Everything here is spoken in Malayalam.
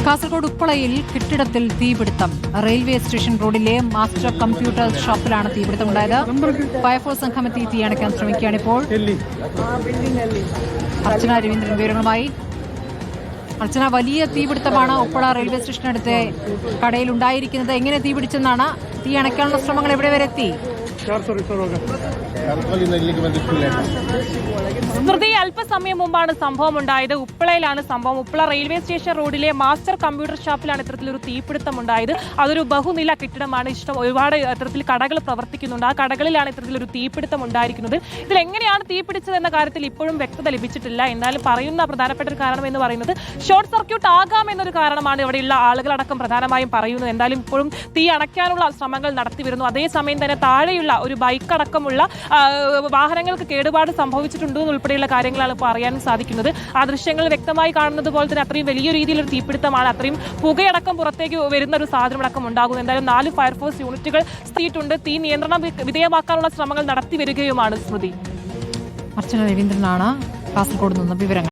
കാസർഗോഡ് ഉപ്പളയിൽ കെട്ടിടത്തിൽ തീപിടുത്തം. റെയിൽവേ സ്റ്റേഷൻ റോഡിലെ മാസ്റ്റർ കമ്പ്യൂട്ടർ ഷോപ്പിലാണ് തീപിടുത്തമുണ്ടായത്. ഫയർഫോഴ്സ് സംഘം എത്തി തീയണയ്ക്കാൻ ശ്രമിക്കുകയാണിപ്പോൾ. അർച്ചന രവീന്ദ്രൻ വിവരങ്ങളുമായി. അർച്ചന, വലിയ തീപിടുത്തമാണ് ഉപ്പള റെയിൽവേ സ്റ്റേഷനടുത്ത് കടയിൽ ഉണ്ടായിരിക്കുന്നത്. എങ്ങനെ തീപിടിച്ചെന്നാണ്? തീ അണയ്ക്കാനുള്ള ശ്രമങ്ങൾ എവിടെ വരെ എത്തി? സ്മൃതി, അല്പസമയം മുമ്പാണ് സംഭവം ഉണ്ടായത്. ഉപ്പളയിലാണ് സംഭവം. ഉപ്പള റെയിൽവേ സ്റ്റേഷൻ റോഡിലെ മാസ്റ്റർ കമ്പ്യൂട്ടർ ഷോപ്പിലാണ് ഇത്തരത്തിലൊരു തീപിടുത്തം ഉണ്ടായത്. അതൊരു ബഹുനില കെട്ടിടമാണ്. ഒരുപാട് ഇത്തരത്തിൽ കടകൾ പ്രവർത്തിക്കുന്നുണ്ട്. ആ കടകളിലാണ് ഇത്തരത്തിലൊരു തീപിടുത്തം ഉണ്ടായിരിക്കുന്നത്. ഇതിൽ എങ്ങനെയാണ് തീപിടിച്ചത് എന്ന കാര്യത്തിൽ ഇപ്പോഴും വ്യക്തത ലഭിച്ചിട്ടില്ല. എന്നാലും പറയുന്ന പ്രധാനപ്പെട്ട ഒരു കാരണം എന്ന് പറയുന്നത് ഷോർട്ട് സർക്യൂട്ട് ആകാമെന്നൊരു കാരണമാണ് ഇവിടെയുള്ള ആളുകളടക്കം പ്രധാനമായും പറയുന്നത്. എന്തായാലും ഇപ്പോഴും തീ അണയ്ക്കാനുള്ള ശ്രമങ്ങൾ നടത്തി വരുന്നു. അതേസമയം തന്നെ താഴെയുള്ള ഒരു ബൈക്ക് അടക്കമുള്ള വാഹനങ്ങൾക്ക് കേടുപാട് സംഭവിച്ചിട്ടുണ്ടോ എന്നുൾപ്പെടെയുള്ള കാര്യങ്ങളാണ് ഇപ്പോൾ അറിയാനും സാധിക്കുന്നത്. ആ ദൃശ്യങ്ങൾ വ്യക്തമായി കാണുന്നത് പോലെ തന്നെ അത്രയും വലിയ രീതിയിലൊരു തീപിടുത്തമാണ്. അത്രയും പുകയടക്കം പുറത്തേക്ക് വരുന്ന ഒരു സാധനമടക്കം ഉണ്ടാകുന്നു. എന്തായാലും 4 ഫയർഫോഴ്സ് യൂണിറ്റുകൾ എത്തിയിട്ടുണ്ട്. തീ നിയന്ത്രണം വിധേയമാക്കാനുള്ള ശ്രമങ്ങൾ നടത്തി വരികയുമാണ്. സ്മൃതി, അർച്ചന രവീന്ദ്രനാണ് കാസർഗോഡ് നിന്ന് വിവരങ്ങൾ